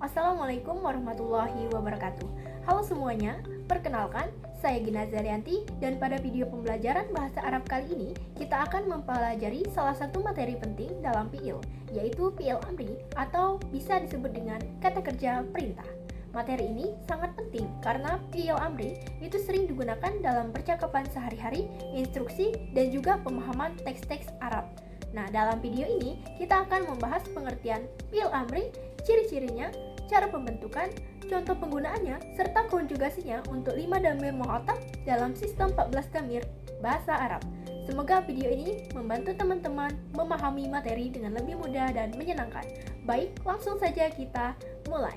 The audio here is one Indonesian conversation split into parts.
Assalamualaikum warahmatullahi wabarakatuh. Halo semuanya, perkenalkan, saya Gina Zarianti dan pada video pembelajaran bahasa Arab kali ini kita akan mempelajari salah satu materi penting dalam fi'il, yaitu fi'il amri atau bisa disebut dengan kata kerja perintah. Materi ini sangat penting karena fi'il amri itu sering digunakan dalam percakapan sehari-hari, instruksi, dan juga pemahaman teks-teks Arab. Nah, dalam video ini kita akan membahas pengertian fi'il amri, ciri-cirinya, cara pembentukan, contoh penggunaannya, serta konjugasinya untuk 5 dhamir mu'atab dalam sistem 14 dhamir bahasa Arab. Semoga video ini membantu teman-teman memahami materi dengan lebih mudah dan menyenangkan. Baik, langsung saja kita mulai.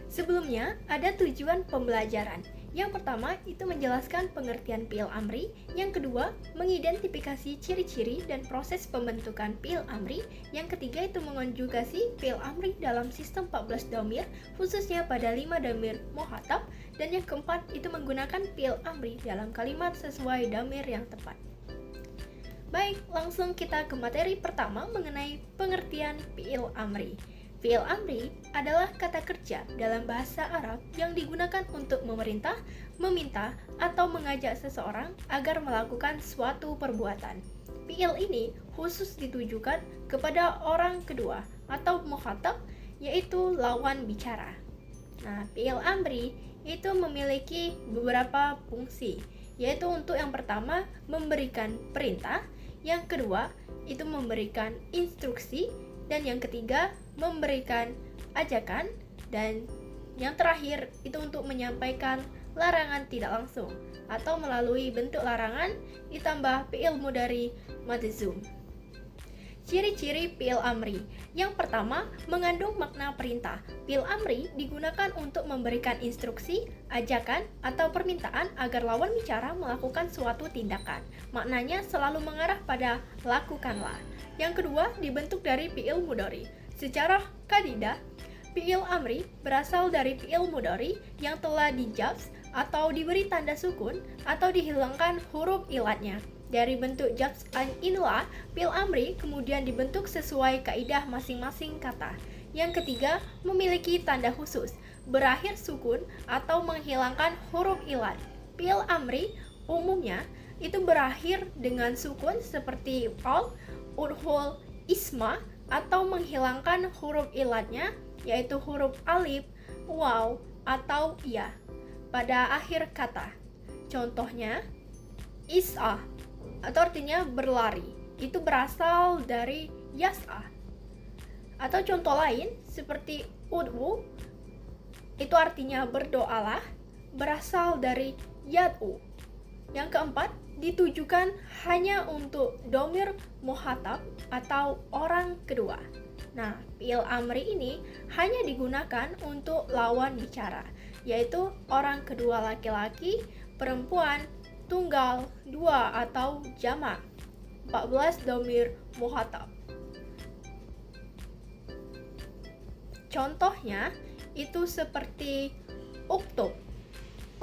Sebelumnya, ada tujuan pembelajaran. Yang pertama, itu menjelaskan pengertian fi'il amri. Yang kedua, mengidentifikasi ciri-ciri dan proses pembentukan fi'il amri. Yang ketiga, itu mengonjugasi fi'il amri dalam sistem 14 dhamir, khususnya pada 5 dhamir muhatab. Dan yang keempat, itu menggunakan fi'il amri dalam kalimat sesuai dhamir yang tepat. Baik, langsung kita ke materi pertama mengenai pengertian fi'il amri. Fi'il amri adalah kata kerja dalam bahasa Arab yang digunakan untuk memerintah, meminta, atau mengajak seseorang agar melakukan suatu perbuatan. Fi'il ini khusus ditujukan kepada orang kedua atau mukhatab, yaitu lawan bicara. Nah, fi'il amri itu memiliki beberapa fungsi, yaitu untuk yang pertama memberikan perintah, yang kedua itu memberikan instruksi, dan yang ketiga memberikan ajakan, dan yang terakhir itu untuk menyampaikan larangan tidak langsung atau melalui bentuk larangan ditambah fi'il mudhari majzum. Ciri-ciri fi'il amri. Yang pertama, mengandung makna perintah. Fi'il amri digunakan untuk memberikan instruksi, ajakan, atau permintaan agar lawan bicara melakukan suatu tindakan. Maknanya selalu mengarah pada lakukanlah. Yang kedua, dibentuk dari fi'il mudhari. Secara kaidah, fi'il amri berasal dari fi'il mudhari yang telah dijabs atau diberi tanda sukun atau dihilangkan huruf ilatnya. Dari bentuk jabs inilah fi'il amri kemudian dibentuk sesuai kaidah masing-masing kata. Yang ketiga, memiliki tanda khusus, berakhir sukun atau menghilangkan huruf ilat. Fi'il amri umumnya itu berakhir dengan sukun seperti al, udhul, isma, atau menghilangkan huruf ilatnya yaitu huruf alif, waw, atau ya pada akhir kata. Contohnya, is'ah atau artinya berlari, itu berasal dari yas'ah. Atau contoh lain seperti ud'u, itu artinya berdoalah, berasal dari yad'u. Yang keempat, ditujukan hanya untuk dhamir muhatab atau orang kedua. Nah, fi'il amri ini hanya digunakan untuk lawan bicara, yaitu orang kedua laki-laki, perempuan, tunggal, dua atau jamak. 14 dhamir muhatab. Contohnya itu seperti uktub.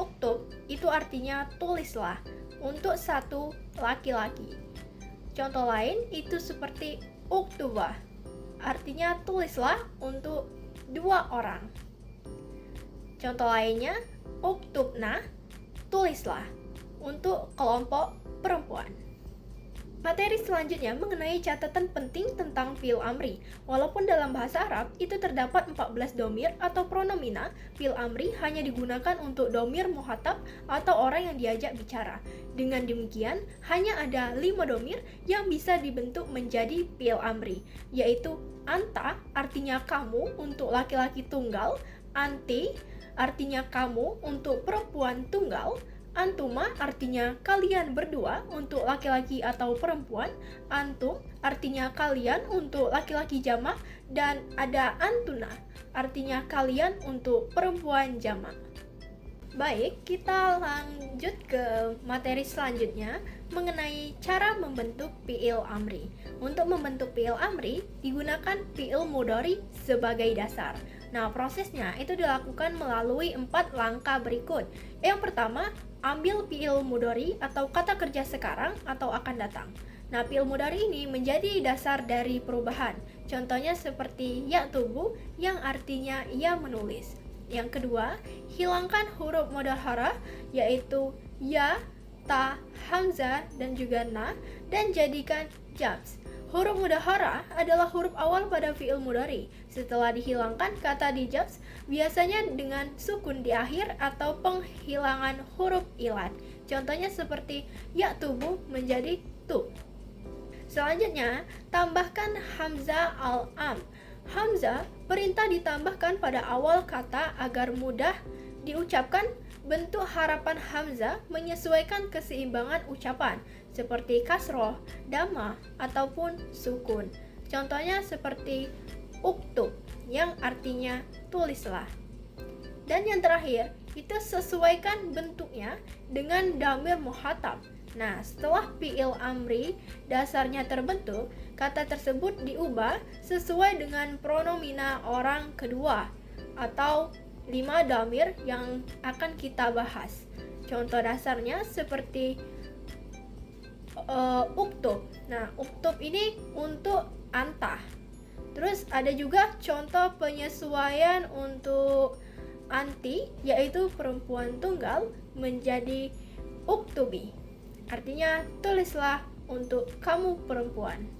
Uktub itu artinya tulislah untuk satu laki-laki. Contoh lain itu seperti uktubah, artinya tulislah untuk dua orang. Contoh lainnya uktubna, tulislah untuk kelompok perempuan. Materi selanjutnya mengenai catatan penting tentang fi'il amri. Walaupun dalam bahasa Arab itu terdapat 14 dhamir atau pronomina, fi'il amri hanya digunakan untuk dhamir muhatab atau orang yang diajak bicara. Dengan demikian, hanya ada 5 dhamir yang bisa dibentuk menjadi fi'il amri, yaitu anta artinya kamu untuk laki-laki tunggal, anti artinya kamu untuk perempuan tunggal, antuma artinya kalian berdua untuk laki-laki atau perempuan, antum artinya kalian untuk laki-laki jamak, dan ada antuna artinya kalian untuk perempuan jamak. Baik, kita lanjut ke materi selanjutnya mengenai cara membentuk fi'il amri. Untuk membentuk fi'il amri digunakan fi'il mudhari sebagai dasar. Nah, prosesnya itu dilakukan melalui 4 langkah berikut. Yang pertama, ambil fi'il mudhari atau kata kerja sekarang atau akan datang. Nah, fi'il mudhari ini menjadi dasar dari perubahan. Contohnya seperti yaktubu yang artinya ia menulis. Yang kedua, hilangkan huruf mudhahara yaitu ya, ta, hamzah, dan juga na, dan jadikan jams. Huruf mudhahara adalah huruf awal pada fi'il mudhari. Setelah dihilangkan kata di jams, biasanya dengan sukun di akhir atau penghilangan huruf ilat. Contohnya seperti yaktubu menjadi tu. Selanjutnya, tambahkan hamzah al-am. Hamzah perintah ditambahkan pada awal kata agar mudah diucapkan. Bentuk harapan hamzah menyesuaikan keseimbangan ucapan seperti kasroh, dhamma, ataupun sukun. Contohnya seperti uktub yang artinya tulislah. Dan yang terakhir, itu sesuaikan bentuknya dengan dhamir muhatab. Nah, setelah fi'il amri dasarnya terbentuk, kata tersebut diubah sesuai dengan pronomina orang kedua atau 5 dhamir yang akan kita bahas. Contoh dasarnya seperti uktub. Nah, uktub ini untuk anta. Terus ada juga contoh penyesuaian untuk anti, yaitu perempuan tunggal menjadi uktubi. Artinya tulislah untuk kamu perempuan.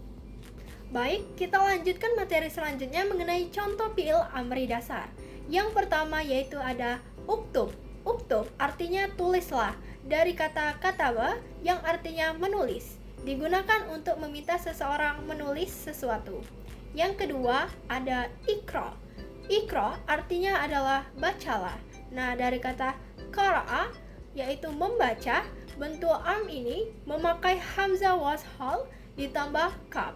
Baik, kita lanjutkan materi selanjutnya mengenai contoh fi'il amri dasar. Yang pertama yaitu ada uktub. Uktub artinya tulislah, dari kata kataba yang artinya menulis. Digunakan untuk meminta seseorang menulis sesuatu. Yang kedua ada ikra. Ikra artinya adalah bacalah. Nah, dari kata qara'a yaitu membaca, bentuk am ini memakai hamzah washal ditambah kaf.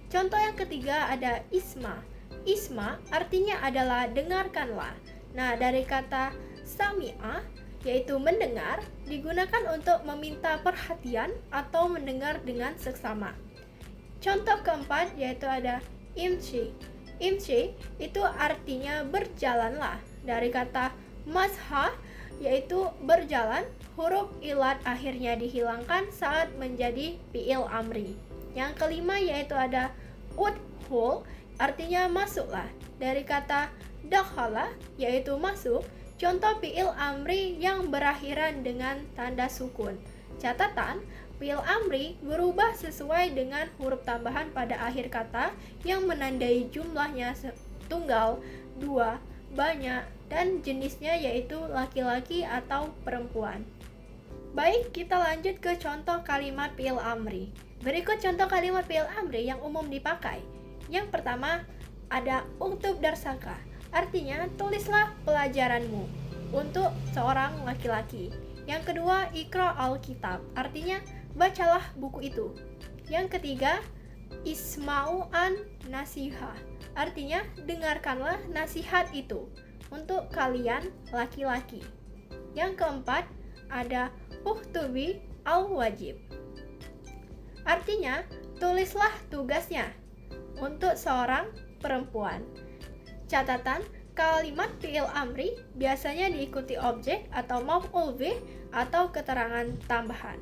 Contoh yang ketiga ada isma. Isma artinya adalah dengarkanlah. Nah, dari kata sami'a yaitu mendengar, digunakan untuk meminta perhatian atau mendengar dengan seksama. Contoh keempat yaitu ada imshi. Imshi itu artinya berjalanlah. Dari kata masha yaitu berjalan, huruf ilat akhirnya dihilangkan saat menjadi fi'il amri. Yang kelima yaitu ada udhul, artinya masuklah. Dari kata dakhala yaitu masuk, contoh fi'il amri yang berakhiran dengan tanda sukun. Catatan, fi'il amri berubah sesuai dengan huruf tambahan pada akhir kata yang menandai jumlahnya tunggal, dua, banyak, dan jenisnya yaitu laki-laki atau perempuan. Baik, kita lanjut ke contoh kalimat fi'il amri. Berikut contoh kalimat fi'il amri yang umum dipakai. Yang pertama ada uktub darsaka, artinya tulislah pelajaranmu untuk seorang laki-laki. Yang kedua ikra al-kitab, artinya bacalah buku itu. Yang ketiga isma'u an nasihah, artinya dengarkanlah nasihat itu untuk kalian laki-laki. Yang keempat ada uktubi al-wajib, artinya tulislah tugasnya untuk seorang perempuan. Catatan, kalimat fi'il amri biasanya diikuti objek atau maf'ul bih atau keterangan tambahan.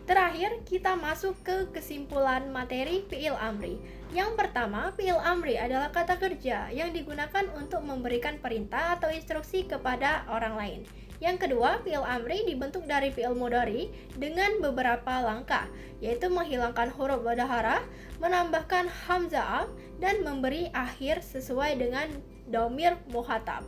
Terakhir, kita masuk ke kesimpulan materi fi'il amri. Yang pertama, fi'il amri adalah kata kerja yang digunakan untuk memberikan perintah atau instruksi kepada orang lain. Yang kedua, fi'il amri dibentuk dari fi'il mudhari dengan beberapa langkah, yaitu menghilangkan huruf mudhahara, menambahkan hamzah dan memberi akhir sesuai dengan dhamir muhatab.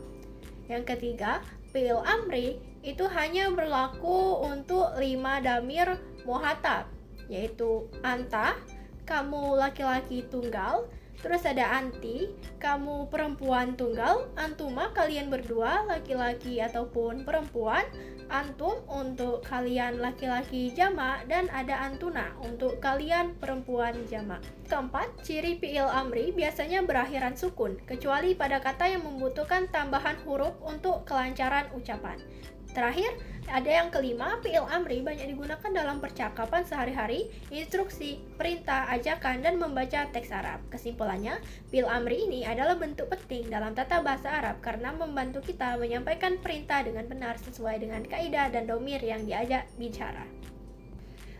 Yang ketiga, fi'il amri itu hanya berlaku untuk 5 dhamir muhatab, yaitu anta, kamu laki-laki tunggal, terus ada anti, kamu perempuan tunggal, antuma kalian berdua laki-laki ataupun perempuan, antum untuk kalian laki-laki jamak, dan ada antuna untuk kalian perempuan jamak. Keempat, ciri fi'il amri biasanya berakhiran sukun, kecuali pada kata yang membutuhkan tambahan huruf untuk kelancaran ucapan. Terakhir, ada yang kelima, fi'il amri banyak digunakan dalam percakapan sehari-hari, instruksi, perintah, ajakan, dan membaca teks Arab. Kesimpulannya, fi'il amri ini adalah bentuk penting dalam tata bahasa Arab karena membantu kita menyampaikan perintah dengan benar sesuai dengan kaidah dan dhamir yang diajak bicara.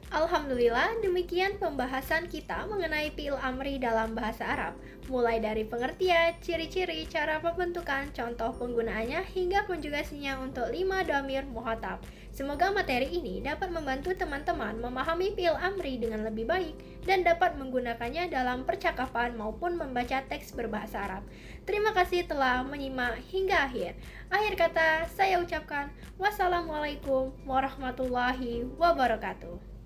Alhamdulillah, demikian pembahasan kita mengenai fi'il amri dalam bahasa Arab, mulai dari pengertian, ciri-ciri, cara pembentukan, contoh penggunaannya, hingga konjugasinya untuk 5 dhamir muhatab. Semoga materi ini dapat membantu teman-teman memahami fi'il amri dengan lebih baik dan dapat menggunakannya dalam percakapan maupun membaca teks berbahasa Arab. Terima kasih telah menyimak hingga akhir. Akhir kata, saya ucapkan wassalamualaikum warahmatullahi wabarakatuh.